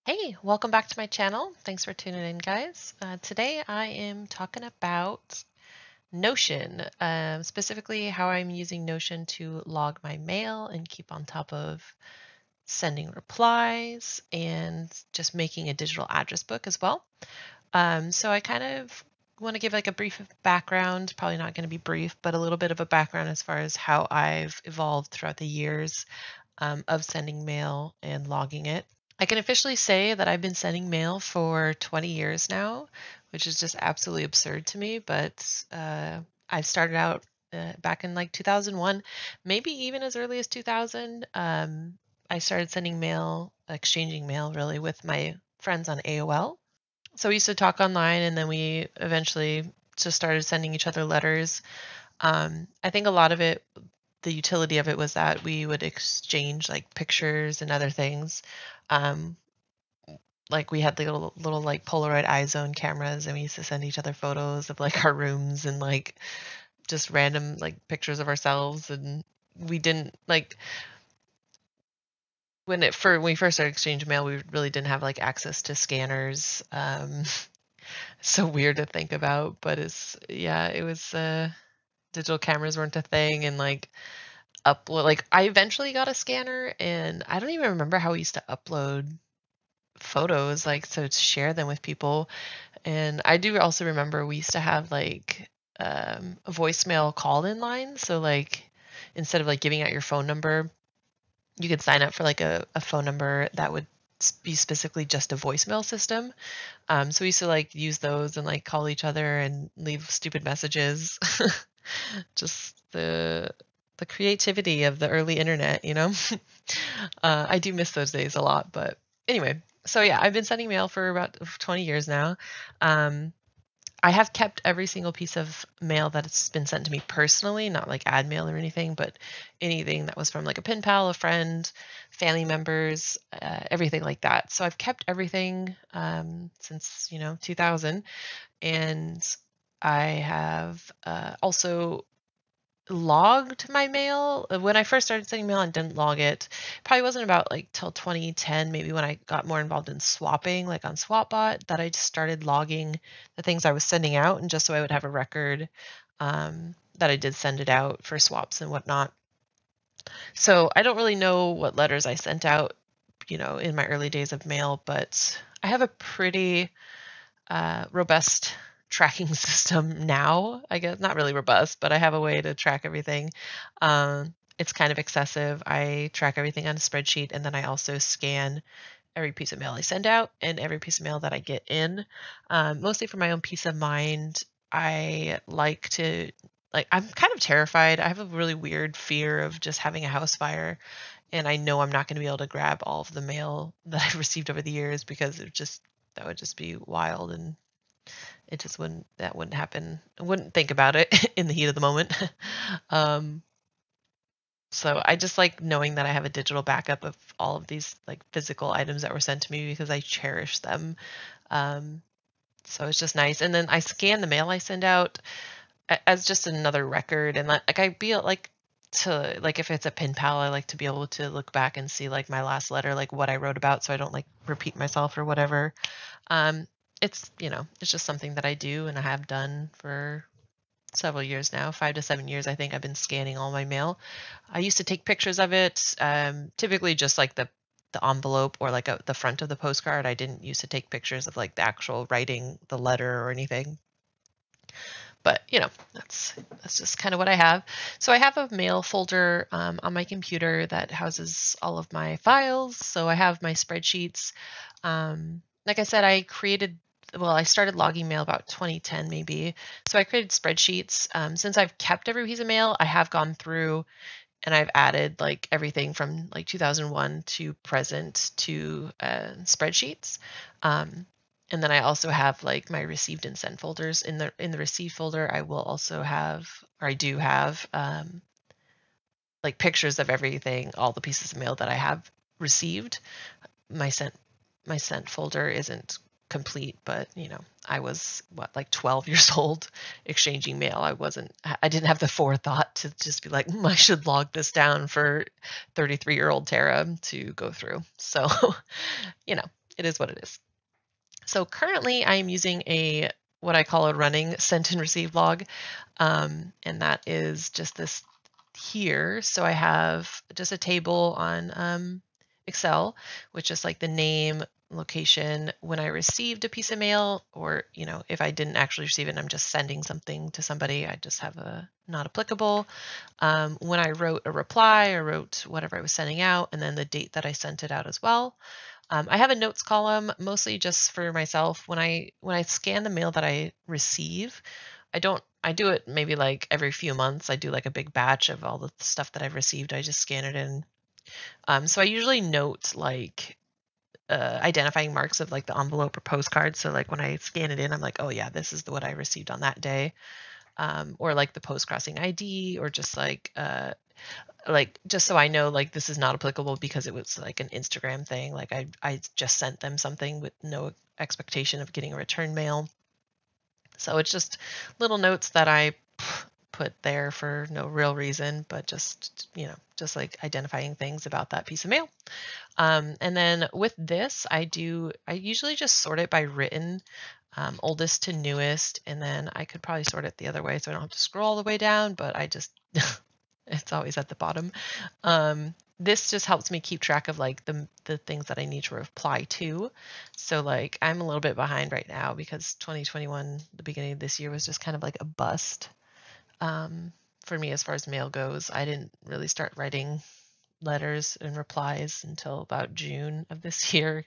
Hey, welcome back to my channel. Thanks for tuning in, guys. Today I am talking about Notion, specifically how I'm using Notion to log my mail and keep on top of sending replies and just making a digital address book as well. So I kind of want to give like a brief background, probably not going to be brief, but a little bit of a background as far as how I've evolved throughout the years of sending mail and logging it. I can officially say that I've been sending mail for 20 years now, which is just absolutely absurd to me. But I started out back in like 2001, maybe even as early as 2000. I started sending mail, exchanging mail really with my friends on AOL. So we used to talk online and then we eventually just started sending each other letters. I think a lot of it, the utility of it was that we would exchange like pictures and other things. Um, like we had the little like Polaroid iZone cameras and we used to send each other photos of like our rooms and like just random like pictures of ourselves. And we didn't like when we first started exchanging mail, we really didn't have like access to scanners. So weird to think about, but it was digital cameras weren't a thing. And like upload, like I eventually got a scanner and I don't even remember how we used to upload photos like to share them with people. And I do also remember we used to have like a voicemail call-in line. So like instead of like giving out your phone number, you could sign up for like a phone number that would be specifically just a voicemail system. So we used to like use those and like call each other and leave stupid messages. Just the creativity of the early internet, you know? I do miss those days a lot, but anyway. So yeah, I've been sending mail for about 20 years now. Um, I have kept every single piece of mail that's been sent to me personally, not like ad mail or anything, but anything that was from like a pen pal, a friend, family members, everything like that. So I've kept everything since 2000, and I have also logged my mail. When I first started sending mail and didn't log it, probably wasn't about like till 2010, maybe when I got more involved in swapping, like on SwapBot, that I just started logging the things I was sending out, and just so I would have a record that I did send it out for swaps and whatnot. So I don't really know what letters I sent out, in my early days of mail, but I have a pretty robust tracking system now. I guess not really robust, but I have a way to track everything. It's kind of excessive. I track everything on a spreadsheet, and then I also scan every piece of mail I send out and every piece of mail that I get in. Mostly for my own peace of mind. I like to I'm kind of terrified. I have a really weird fear of just having a house fire, and I know I'm not going to be able to grab all of the mail that I've received over the years because that would just be wild, and that wouldn't happen. I wouldn't think about it in the heat of the moment. um, so I just like knowing that I have a digital backup of all of these like physical items that were sent to me because I cherish them. Um, so it's just nice. And then I scan the mail I send out as just another record. And like I be like to like if it's a pen pal, I like to be able to look back and see like my last letter, like what I wrote about, so I don't like repeat myself or whatever. Um, it's just something that I do and I have done for several years now, 5 to 7 years. I think I've been scanning all my mail. I used to take pictures of it, typically just like the envelope or like the front of the postcard. I didn't used to take pictures of like the actual writing, the letter or anything. But that's just kind of what I have. So I have a mail folder on my computer that houses all of my files. So I have my spreadsheets. Like I said, I started logging mail about 2010 maybe. So I created spreadsheets. Since I've kept every piece of mail, I have gone through and I've added like everything from like 2001 to present to spreadsheets. And then I also have like my received and sent folders. In the received folder, I will also have, or I do have, like pictures of everything, all the pieces of mail that I have received. My sent folder isn't complete, but I was like 12 years old exchanging mail. I didn't have the forethought to just be like, I should log this down for 33-year-old Tara to go through. So, you know, it is what it is. So currently I'm using what I call a running sent and receive log. And that is just this here. So I have just a table on Excel, which is like the name, location, when I received a piece of mail, or, if I didn't actually receive it and I'm just sending something to somebody, I just have a not applicable. When I wrote a reply or wrote whatever I was sending out, and then the date that I sent it out as well. I have a notes column mostly just for myself. When I scan the mail that I receive, I do it maybe like every few months. I do like a big batch of all the stuff that I've received. I just scan it in. So I usually note like identifying marks of like the envelope or postcard. So like when I scan it in, I'm like, oh yeah, this is what I received on that day. Or like the post crossing ID, or just like just so I know like this is not applicable because it was like an Instagram thing. Like I just sent them something with no expectation of getting a return mail. So it's just little notes that I put there for no real reason, but just like identifying things about that piece of mail. And then with this, I usually just sort it by written, oldest to newest, and then I could probably sort it the other way so I don't have to scroll all the way down, but I just it's always at the bottom. This just helps me keep track of like the things that I need to reply to. So like I'm a little bit behind right now because 2021, the beginning of this year, was just kind of like a bust for me as far as mail goes. I didn't really start writing letters and replies until about June of this year.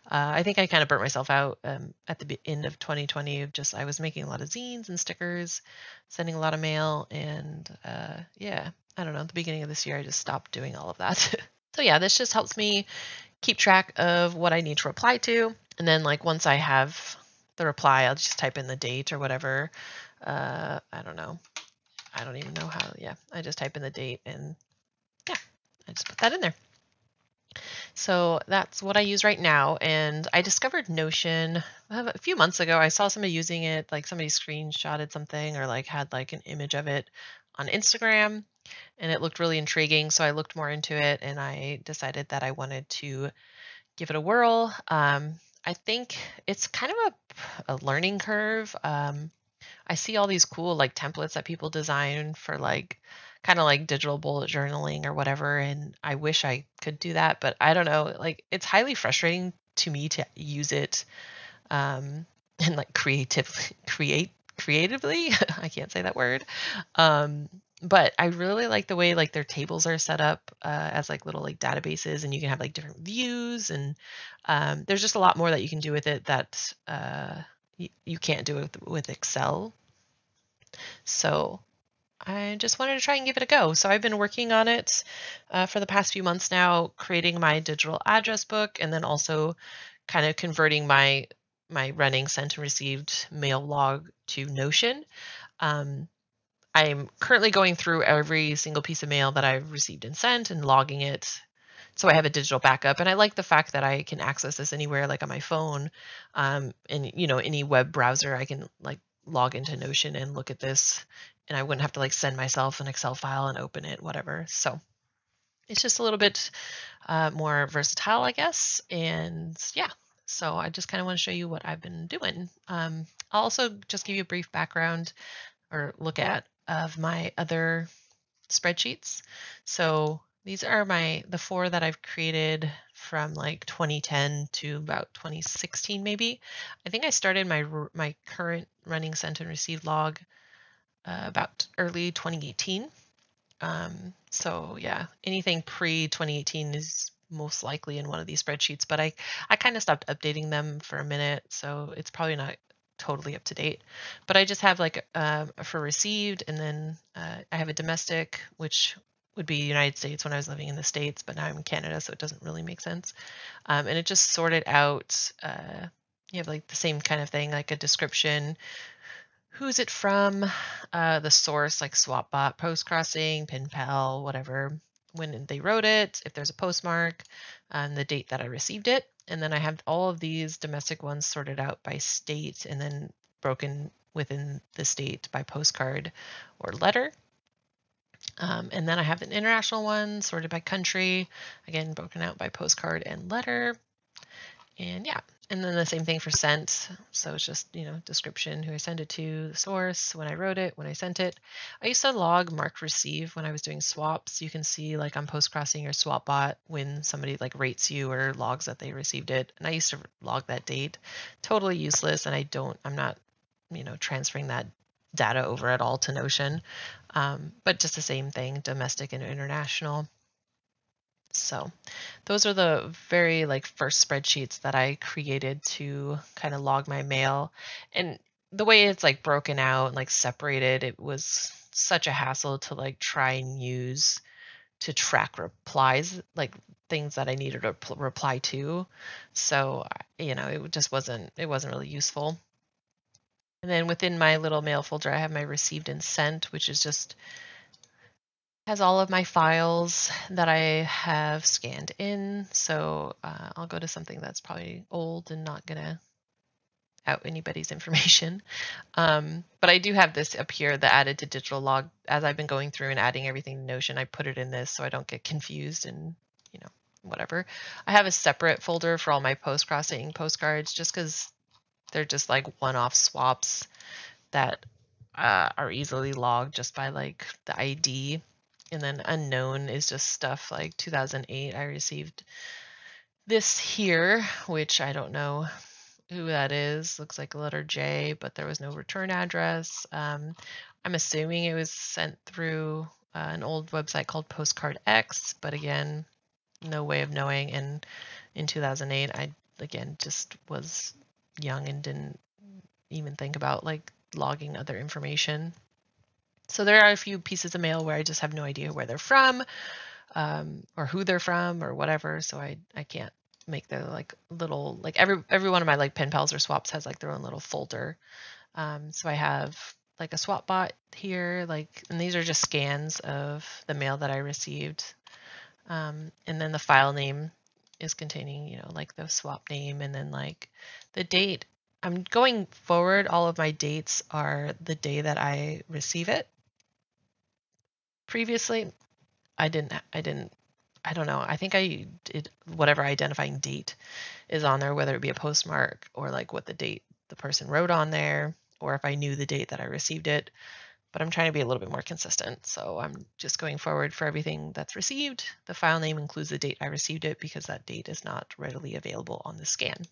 I think I kind of burnt myself out at the end of 2020. I was making a lot of zines and stickers, sending a lot of mail, and yeah, I don't know. At the beginning of this year, I just stopped doing all of that. So yeah, this just helps me keep track of what I need to reply to, and then like once I have the reply, I'll just type in the date or whatever. I don't know. I don't even know how. Yeah, I just type in the date and yeah, I just put that in there. So that's what I use right now. And I discovered Notion a few months ago. I saw somebody using it, like somebody screenshotted something or like had like an image of it on Instagram, and it looked really intriguing. So I looked more into it and I decided that I wanted to give it a whirl. I think it's kind of a learning curve. I see all these cool like templates that people design for like kind of like digital bullet journaling or whatever, and I wish I could do that, but I don't know, like it's highly frustrating to me to use it and like creatively. I can't say that word. But I really like the way like their tables are set up as like little like databases, and you can have like different views, and there's just a lot more that you can do with it that you can't do it with Excel. So I just wanted to try and give it a go. So I've been working on it for the past few months now, creating my digital address book, and then also kind of converting my running sent and received mail log to Notion. I'm currently going through every single piece of mail that I've received and sent and logging it, so I have a digital backup. And I like the fact that I can access this anywhere, like on my phone, and any web browser. I can like log into Notion and look at this, and I wouldn't have to like send myself an Excel file and open it, whatever. So it's just a little bit more versatile, I guess. And yeah, so I just kind of want to show you what I've been doing. I'll also just give you a brief background or look at of my other spreadsheets. So these are the 4 that I've created from like 2010 to about 2016 maybe. I think I started my current running sent and received log about early 2018. So yeah, anything pre 2018 is most likely in one of these spreadsheets, but I kind of stopped updating them for a minute, so it's probably not totally up to date. But I just have like for received, and then I have a domestic, which would be United States when I was living in the States, but now I'm in Canada, so it doesn't really make sense. And it just sorted out, you have like the same kind of thing, like a description, who's it from, the source, like SwapBot, post crossing, PinPal, whatever, when they wrote it, if there's a postmark, and the date that I received it. And then I have all of these domestic ones sorted out by state and then broken within the state by postcard or letter. And then I have an international one sorted by country, again, broken out by postcard and letter. And yeah, and then the same thing for sent. So it's just, description, who I sent it to, the source, when I wrote it, when I sent it. I used to log marked receive when I was doing swaps. You can see like on Postcrossing or SwapBot when somebody like rates you or logs that they received it. And I used to log that date. Totally useless. And I'm not, transferring that data over at all to Notion. But just the same thing, domestic and international. So those are the very like first spreadsheets that I created to kind of log my mail. And the way it's like broken out and like separated, it was such a hassle to like try and use to track replies, like things that I needed to reply to. So, it wasn't really useful. And then within my little mail folder, I have my received and sent, which is just has all of my files that I have scanned in. So I'll go to something that's probably old and not gonna out anybody's information. But I do have this up here, the added to digital log. As I've been going through and adding everything to Notion, I put it in this so I don't get confused and whatever. I have a separate folder for all my post-crossing postcards just because they're just like one-off swaps that are easily logged just by like the ID. And then unknown is just stuff like 2008. I received this here, which I don't know who that is. Looks like a letter J, but there was no return address. I'm assuming it was sent through an old website called Postcard X, but again, no way of knowing. And in 2008, I again just was young and didn't even think about like logging other information. So there are a few pieces of mail where I just have no idea where they're from, or who they're from or whatever. So I can't make their like little, like every one of my like pen pals or swaps has like their own little folder. So I have like a swap bot here, and these are just scans of the mail that I received. And then the file name is containing, like the swap name, and then like the date. I'm going forward, all of my dates are the day that I receive it. Previously, I don't know. I think I did whatever identifying date is on there, whether it be a postmark or like what the date the person wrote on there, or if I knew the date that I received it. But I'm trying to be a little bit more consistent. So I'm just going forward for everything that's received. The file name includes the date I received it because that date is not readily available on the scan.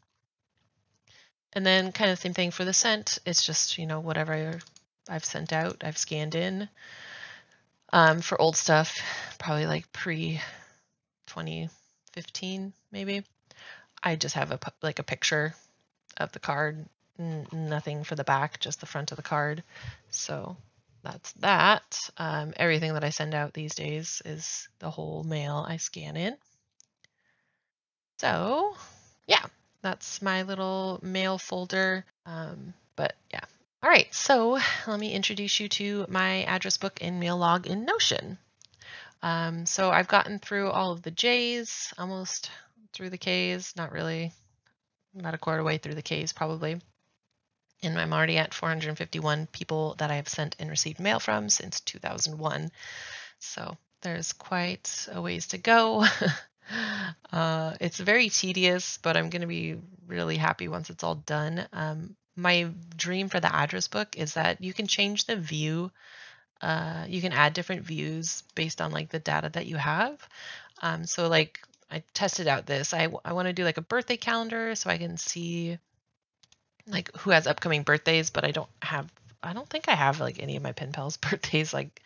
And then kind of the same thing for the sent. It's just, whatever I've sent out, I've scanned in. For old stuff, probably like pre-2015, maybe. I just have a picture of the card, nothing for the back, just the front of the card. So that's that. Everything that I send out these days is the whole mail I scan in. So yeah, that's my little mail folder. But yeah. All right, so let me introduce you to my address book and mail log in Notion. So I've gotten through all of the J's, almost through the K's, not really, about a quarter way through the K's probably. And I'm already at 451 people that I have sent and received mail from since 2001. So there's quite a ways to go. It's very tedious, but I'm going to be really happy once it's all done. My dream for the address book is that you can change the view. You can add different views based on like the data that you have. So like I tested out this. I want to do like a birthday calendar so I can see like who has upcoming birthdays, but I don't think I have like any of my pen pals' birthdays like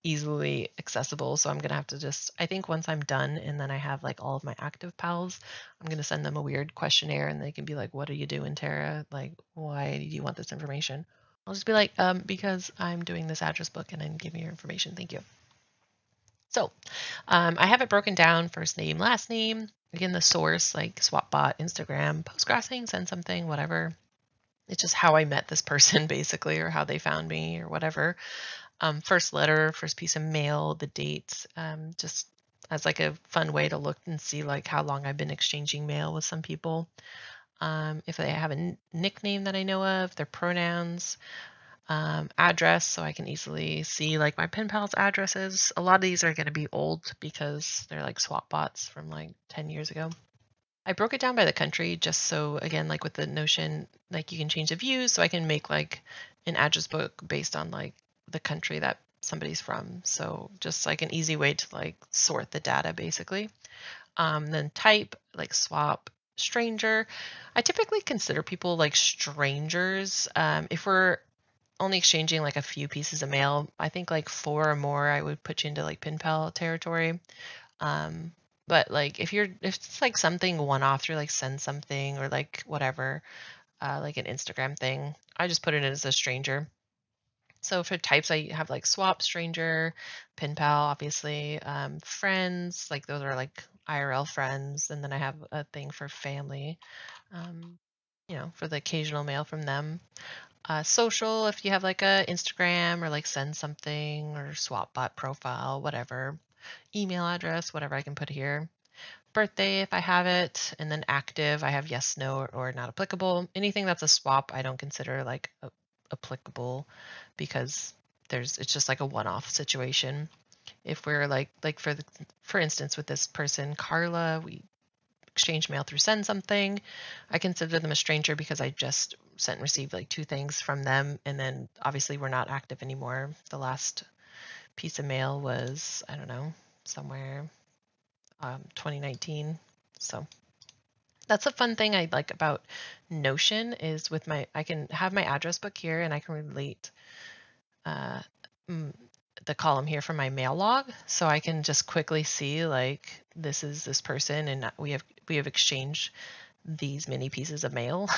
easily accessible. So I'm going to have to I think once I'm done and then I have like all of my active pals, I'm going to send them a weird questionnaire and they can be like, what are you doing, Tara? Like, why do you want this information? I'll just be like, because I'm doing this address book and then give me your information. Thank you. So I have it broken down, first name, last name. Again, the source, like SwapBot, Instagram, Postcrossing, send something, whatever. It's just how I met this person, basically, or how they found me or whatever. First letter, first piece of mail, the date, just as like a fun way to look and see like how long I've been exchanging mail with some people. If they have a nickname that I know of, their pronouns, address, so I can easily see like my pen pals' addresses. A lot of these are going to be old because they're like swap bots from like 10 years ago. I broke it down by the country just so, again, like with the Notion, like you can change the views, so I can make like an address book based on like the country that somebody's from. So just like an easy way to like sort the data basically. Then type, like swap, stranger. I typically consider people like strangers. If we're only exchanging like a few pieces of mail, I think like four or more, I would put you into like pen pal territory. Um, but like if it's like something one off through like send something or like whatever, like an Instagram thing, I just put it as a stranger. So for types, I have like swap, stranger, pen pal, obviously, friends, like those are like IRL friends, and then I have a thing for family, um, for the occasional mail from them. Social, if you have like a Instagram or like send something or swap bot profile, whatever. Email address, whatever I can put here. Birthday, if I have it, and then active, I have yes, no, or not applicable. Anything that's a swap, I don't consider like applicable because it's just like a one-off situation. If we're like for instance with this person Carla, we exchange mail through send something, I consider them a stranger because I just sent and received like two things from them, and then obviously we're not active anymore. The last piece of mail was, I don't know, somewhere 2019. So that's a fun thing I like about Notion is with I can have my address book here and I can relate uh, the column here from my mail log, so I can just quickly see like this is this person and we have exchanged these many pieces of mail.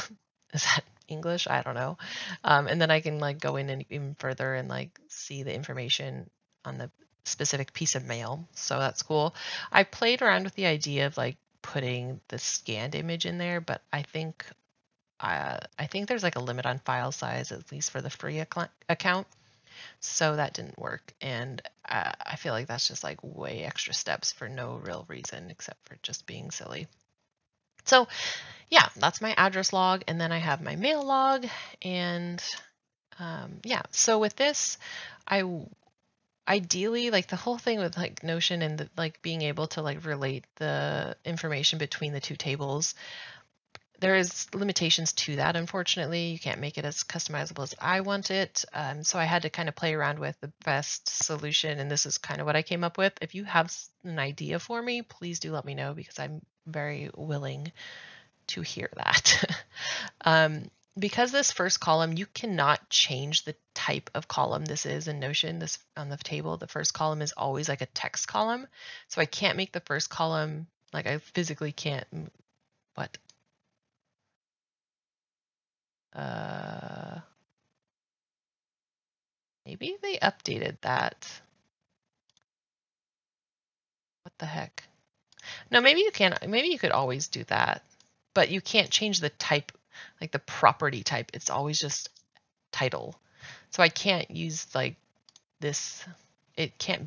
Is that English? I don't know. And then I can like go in and even further and like see the information on the specific piece of mail. So that's cool. I played around with the idea of like putting the scanned image in there, but I think there's like a limit on file size, at least for the free account. So that didn't work. And I feel like that's just like way extra steps for no real reason except for just being silly. So yeah, that's my address log. And then I have my mail log. And yeah, so with this, I ideally like the whole thing with like Notion and like being able to like relate the information between the two tables, there is limitations to that. Unfortunately, you can't make it as customizable as I want it. So I had to kind of play around with the best solution, and this is kind of what I came up with. If you have an idea for me, please do let me know because I'm very willing to hear that. Because this first column, you cannot change the type of column this is in Notion. This on the table, the first column is always like a text column. So I can't make the first column, like I physically can't, what? Maybe they updated that. What the heck? No, maybe you can, maybe you could always do that, but you can't change the type, like the property type. It's always just title. So I can't use like this. It can't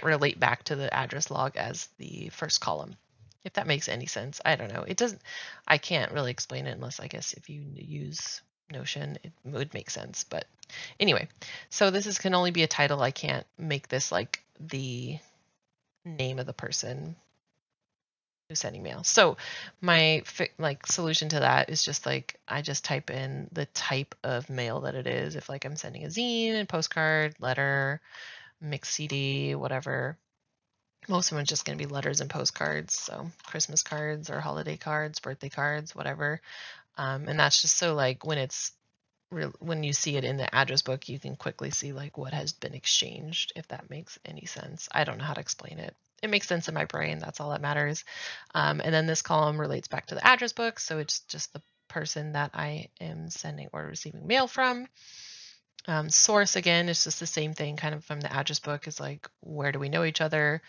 relate back to the address log as the first column. If that makes any sense. I don't know. It doesn't, I can't really explain it unless I guess if you use Notion, it would make sense. But anyway, so this can only be a title. I can't make this like the name of the person who's sending mail. So my like solution to that is just like I just type in the type of mail that it is. If like I'm sending a zine, a postcard, letter, mixed CD, whatever. Most of them are just going to be letters and postcards. So Christmas cards or holiday cards, birthday cards, whatever. And that's just so like when you see it in the address book, you can quickly see like what has been exchanged, if that makes any sense. I don't know how to explain it. It makes sense in my brain. That's all that matters. And then this column relates back to the address book. So it's just the person that I am sending or receiving mail from. Source, again, is just the same thing kind of from the address book, is like, where do we know each other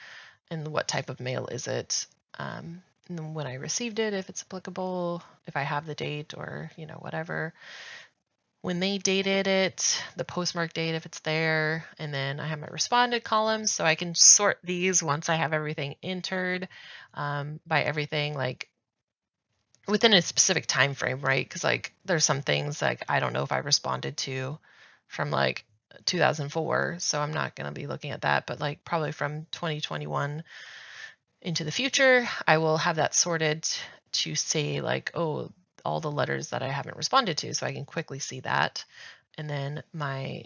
and what type of mail is it? And when I received it, if it's applicable, if I have the date or, whatever. When they dated it, the postmark date, if it's there, and then I have my responded columns, so I can sort these once I have everything entered by everything like within a specific time frame, right? Because like there's some things like I don't know if I responded to from like 2004, so I'm not going to be looking at that, but like probably from 2021 into the future, I will have that sorted to say like, oh, all the letters that I haven't responded to, so I can quickly see that. And then my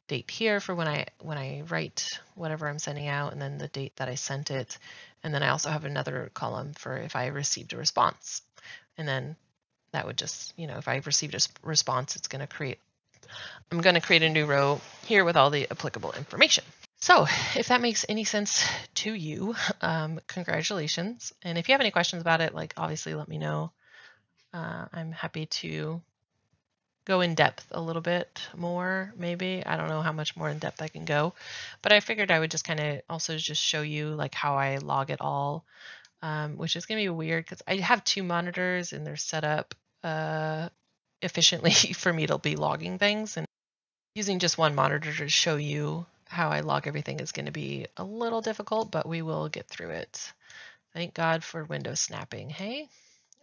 date here for when I write whatever I'm sending out, and then the date that I sent it. And then I also have another column for if I received a response. And then that would just, if I received a response, I'm going to create a new row here with all the applicable information. So if that makes any sense to you, congratulations. And if you have any questions about it, like obviously let me know. I'm happy to go in depth a little bit more, maybe. I don't know how much more in depth I can go, but I figured I would just kind of also just show you like how I log it all, which is going to be weird because I have 2 monitors and they're set up efficiently for me to be logging things, and using just one monitor to show you how I log everything is going to be a little difficult, but we will get through it. Thank God for window snapping. Hey,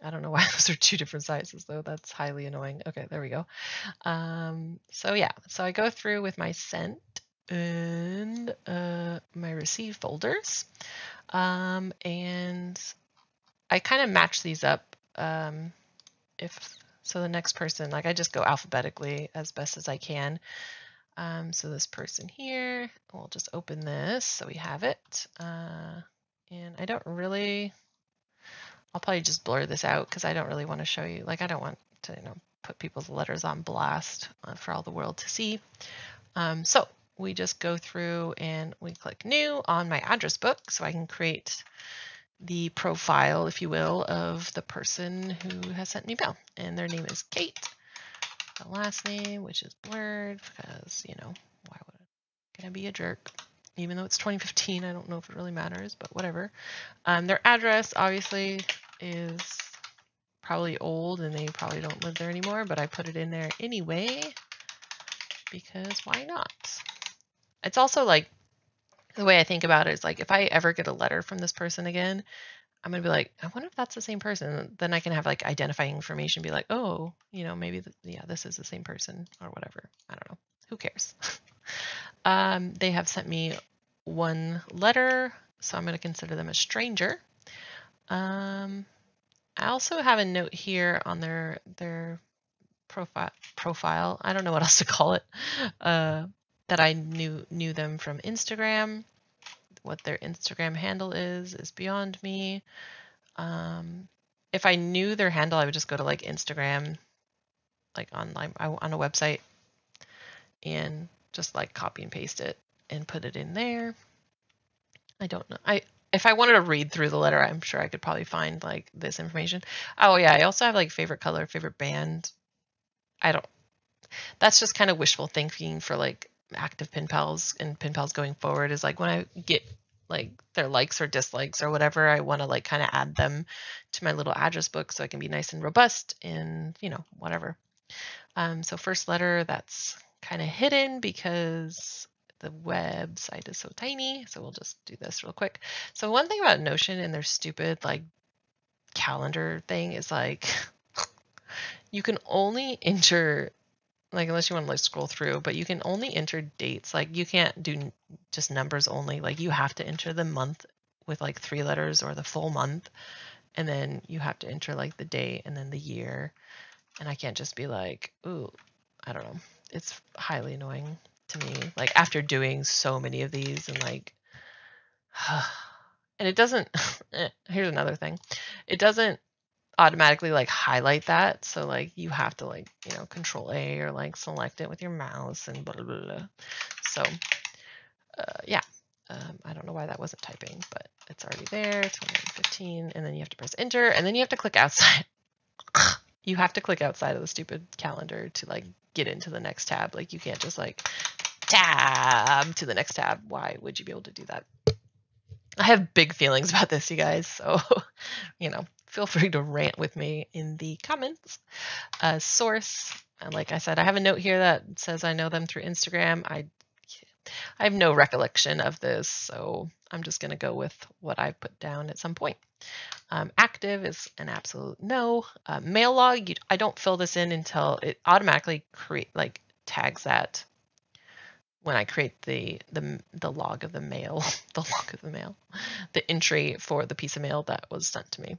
I don't know why those are 2 different sizes though. That's highly annoying. Okay, there we go. So yeah, so I go through with my sent and my receive folders, and I kind of match these up. So the next person, like I just go alphabetically as best as I can. So this person here, we'll just open this so we have it. And I don't really, I'll probably just blur this out because I don't really want to show you, like I don't want to put people's letters on blast for all the world to see. So we just go through and we click new on my address book so I can create the profile, if you will, of the person who has sent me mail. And their name is Kate. The last name, which is blurred because, why would it gonna be a jerk? Even though it's 2015, I don't know if it really matters, but whatever. Their address obviously is probably old and they probably don't live there anymore, but I put it in there anyway because why not? It's also like, the way I think about it is like, if I ever get a letter from this person again, I'm going to be like, I wonder if that's the same person. Then I can have like identifying information, be like, oh, maybe, this is the same person or whatever. I don't know. Who cares? They have sent me 1 letter, so I'm going to consider them a stranger. I also have a note here on their profile. I don't know what else to call it. That I knew them from Instagram. What their Instagram handle is beyond me. If I knew their handle, I would just go to like Instagram, like on a website, and just like copy and paste it and put it in there. I don't know. If I wanted to read through the letter, I'm sure I could probably find like this information. Oh yeah, I also have like favorite color, favorite band. That's just kind of wishful thinking for like active pen pals and pen pals going forward, is like when I get like their likes or dislikes or whatever, I want to like kind of add them to my little address book so I can be nice and robust and whatever. So first letter, that's kind of hidden because the website is so tiny. So we'll just do this real quick. So one thing about Notion and their stupid like calendar thing is like you can only enter, like unless you want to like scroll through, but you can only enter dates. Like you can't do just numbers only. Like you have to enter the month with like 3 letters or the full month, and then you have to enter like the day and then the year. And I can't just be like, ooh, I don't know. It's highly annoying to me. Like after doing so many of these and like, and it doesn't, here's another thing. It doesn't automatically like highlight that. So like you have to like, control A or like select it with your mouse and blah, blah, blah, blah. So yeah, I don't know why that wasn't typing, but it's already there, 2015. And then you have to press enter and then you have to click outside. You have to click outside of the stupid calendar to like get into the next tab. Like you can't just like tab to the next tab. Why would you be able to do that? I have big feelings about this, you guys. So, feel free to rant with me in the comments. Source, like I said, I have a note here that says I know them through Instagram. I have no recollection of this, so I'm just going to go with what I put down at some point. Active is an absolute no. Mail log, I don't fill this in until it automatically tags that when I create the log of the mail, the log of the mail, the entry for the piece of mail that was sent to me.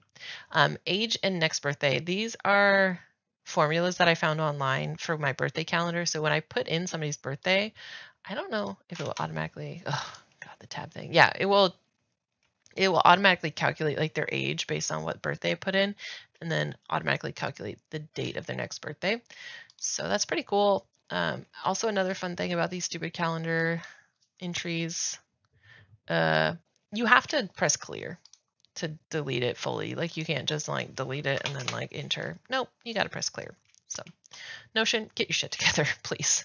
Age and next birthday. These are formulas that I found online for my birthday calendar. So when I put in somebody's birthday, I don't know if it will automatically, oh God, the tab thing. Yeah, it will automatically calculate like their age based on what birthday I put in, and then automatically calculate the date of their next birthday. So that's pretty cool. Also, another fun thing about these stupid calendar entries, you have to press clear to delete it fully. Like you can't just like delete it and then like enter. Nope, you got to press clear. So Notion, get your shit together, please.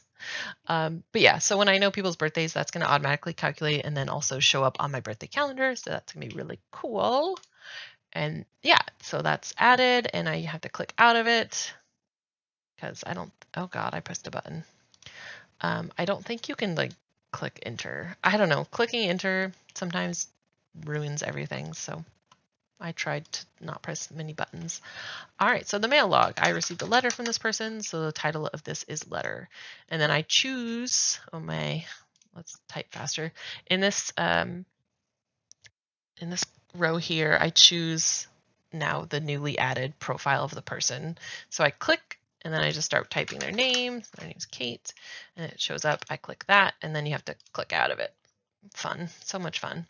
But yeah, so when I know people's birthdays, that's going to automatically calculate and then also show up on my birthday calendar. So that's going to be really cool. And yeah, so that's added, and I have to click out of it because I don't, oh God, I pressed a button. I don't think you can like click enter. I don't know, clicking enter sometimes ruins everything. So I tried to not press many buttons. All right, so the mail log. I received a letter from this person, so the title of this is letter. And then I choose, oh my, let's type faster. In this row here, I choose now the newly added profile of the person. So I click, and then I just start typing their name. Their name's Kate, and it shows up. I click that, and then you have to click out of it. Fun, so much fun. I'm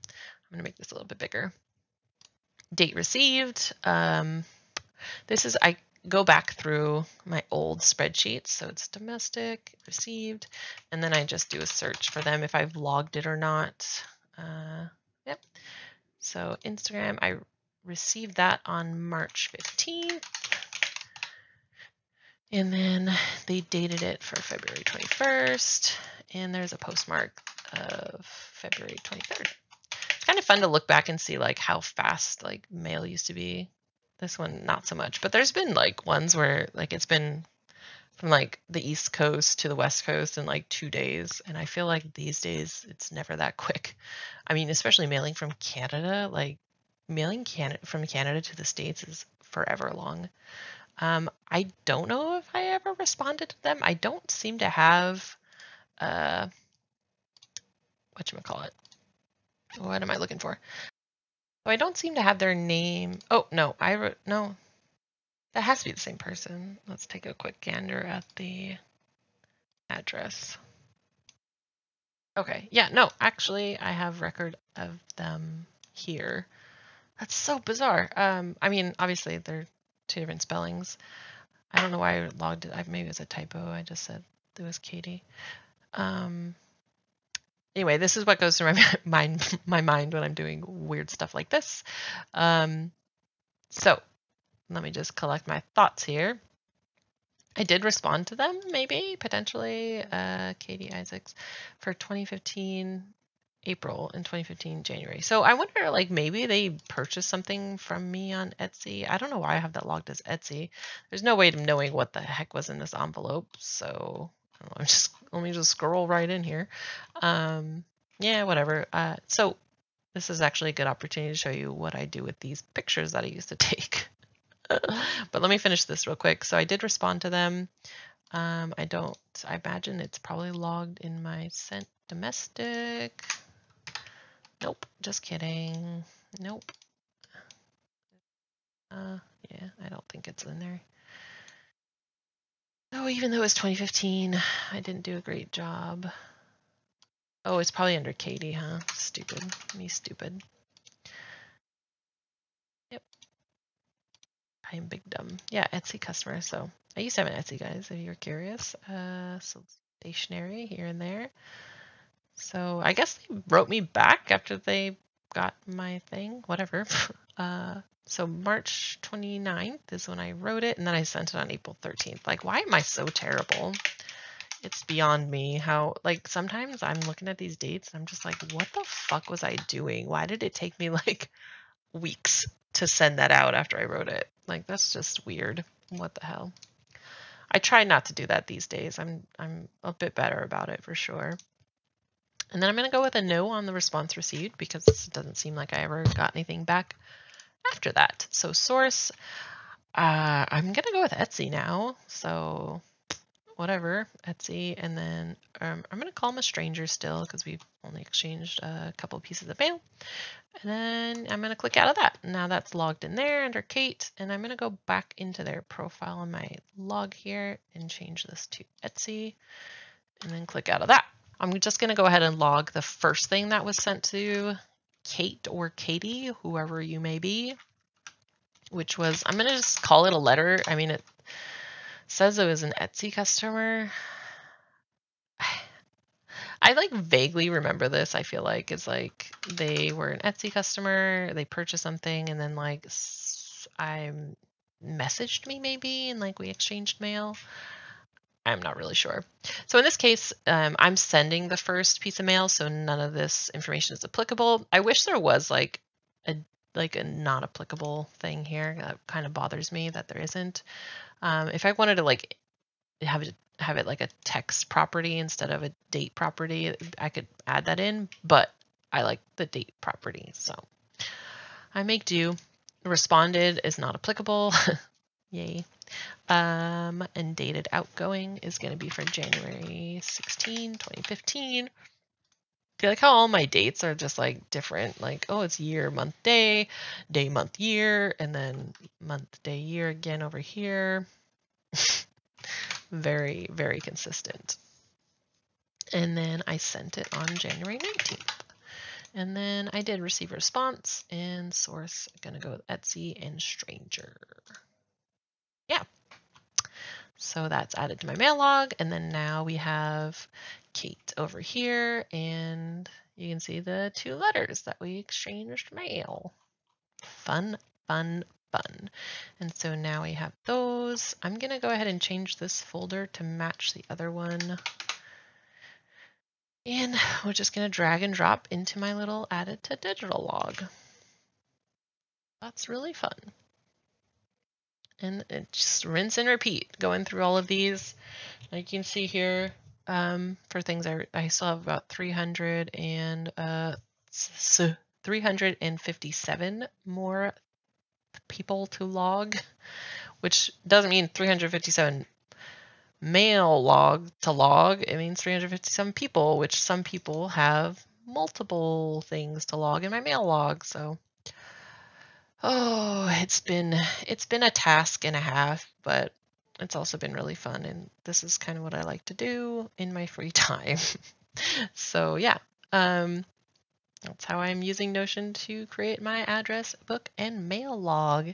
gonna make this a little bit bigger. Date received. This is, I go back through my old spreadsheets. So it's domestic, received, and then I just do a search for them if I've logged it or not. Yep. So Instagram, I received that on March 15th. And then they dated it for February 21st. And there's a postmark of February 23rd. It's kind of fun to look back and see like how fast like mail used to be. This one, not so much, but there's been like ones where like it's been from like the East Coast to the West Coast in like 2 days. And I feel like these days it's never that quick. I mean, especially mailing from Canada, like mailing from Canada to the States is forever long. I don't know if I ever responded to them. I don't seem to have, whatchamacallit? What am I looking for? Oh, I don't seem to have their name. Oh, no, I wrote, no, that has to be the same person. Let's take a quick gander at the address. Okay, yeah, no, actually, I have record of them here. That's so bizarre. I mean, obviously, they're two different spellings. I don't know why I logged it. Maybe it was a typo. I just said it was Katie. Anyway, this is what goes through my mind when I'm doing weird stuff like this. So let me just collect my thoughts here. I did respond to them, maybe, potentially, Katie Isaacs, for 2015 April and 2015 January. So I wonder, like, maybe they purchased something from me on Etsy. I don't know why I have that logged as Etsy. There's no way of knowing what the heck was in this envelope. So let me just scroll right in here. Yeah, whatever. So this is actually a good opportunity to show you what I do with these pictures that I used to take. But let me finish this real quick. So I did respond to them. I imagine it's probably logged in my sent domestic. Nope, just kidding. Nope. Yeah, I don't think it's in there. Oh, even though it's 2015, I didn't do a great job. Oh, it's probably under Katie, huh? Stupid. Me stupid. Yep. I am big dumb. Yeah, Etsy customer. So I used to have an Etsy, guys, if you're curious. So stationery here and there. So I guess they wrote me back after they got my thing, whatever. So March 29th is when I wrote it, and then I sent it on April 13th. Like, why am I so terrible? It's beyond me how, like, sometimes I'm looking at these dates and I'm just like, what the fuck was I doing? Why did it take me like weeks to send that out after I wrote it? Like, that's just weird. What the hell? I try not to do that these days. I'm a bit better about it for sure. And then I'm going to go with a no on the response received because it doesn't seem like I ever got anything back after that. So source, I'm going to go with Etsy now. So whatever, Etsy, and then I'm going to call him a stranger still because we've only exchanged a couple pieces of mail. And then I'm going to click out of that. Now that's logged in there under Kate, and I'm going to go back into their profile on my log here and change this to Etsy, and then click out of that. I'm just going to go ahead and log the first thing that was sent to Kate or Katie, whoever you may be, which was, I'm going to just call it a letter. I mean, it says it was an Etsy customer. I like vaguely remember this. I feel like it's like they were an Etsy customer, they purchased something, and then like I messaged me maybe, and like we exchanged mail. I'm not really sure. So in this case, I'm sending the first piece of mail, so none of this information is applicable. I wish there was like a not applicable thing here. That kind of bothers me that there isn't. If I wanted to like have it like a text property instead of a date property, I could add that in, but I like the date property, so I make do. Responded is not applicable. Yay. And dated outgoing is going to be for January 16, 2015. I feel like how all my dates are just like different, like, oh, it's year, month, day, month, year, and then month, day, year again over here. Very, very consistent. And then I sent it on January 19th. And then I did receive a response, and source, I'm going to go with Etsy and stranger. Yeah. So that's added to my mail log. And then now we have Kate over here, and you can see the 2 letters that we exchanged mail. Fun, fun, fun. And so now we have those. I'm going to go ahead and change this folder to match the other one. And we're just going to drag and drop into my little added to digital log. That's really fun. And it just rinse and repeat going through all of these. Like you can see here, for things I still have about 357 more people to log, which doesn't mean 357 mail log to log. It means 357 people, which some people have multiple things to log in my mail log. So, oh, it's been a task and a half, but it's also been really fun, and this is kind of what I like to do in my free time. So yeah, that's how I'm using Notion to create my address book and mail log.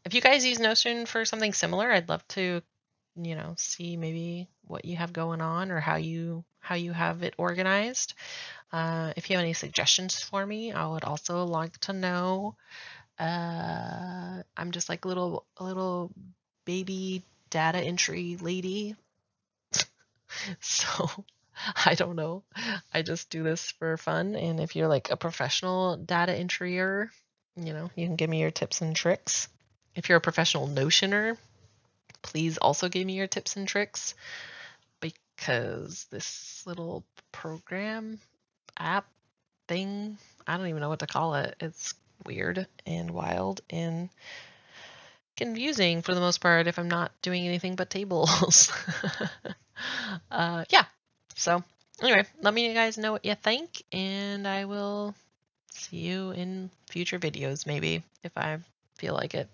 If you guys use Notion for something similar, I'd love to, see maybe what you have going on or how you have it organized. If you have any suggestions for me, I would also like to know. I'm just like a little baby data entry lady. So I don't know. I just do this for fun. And if you're like a professional data entry-er, you can give me your tips and tricks. If you're a professional Notioner, please also give me your tips and tricks, because this little program, app, thing, I don't even know what to call it. It's weird and wild and confusing for the most part if I'm not doing anything but tables. Yeah. So anyway, let me guys know what you think, and I will see you in future videos maybe if I feel like it.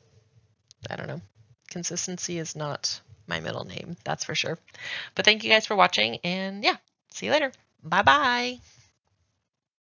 I don't know. Consistency is not my middle name, that's for sure. But thank you guys for watching, and yeah, see you later. Bye bye.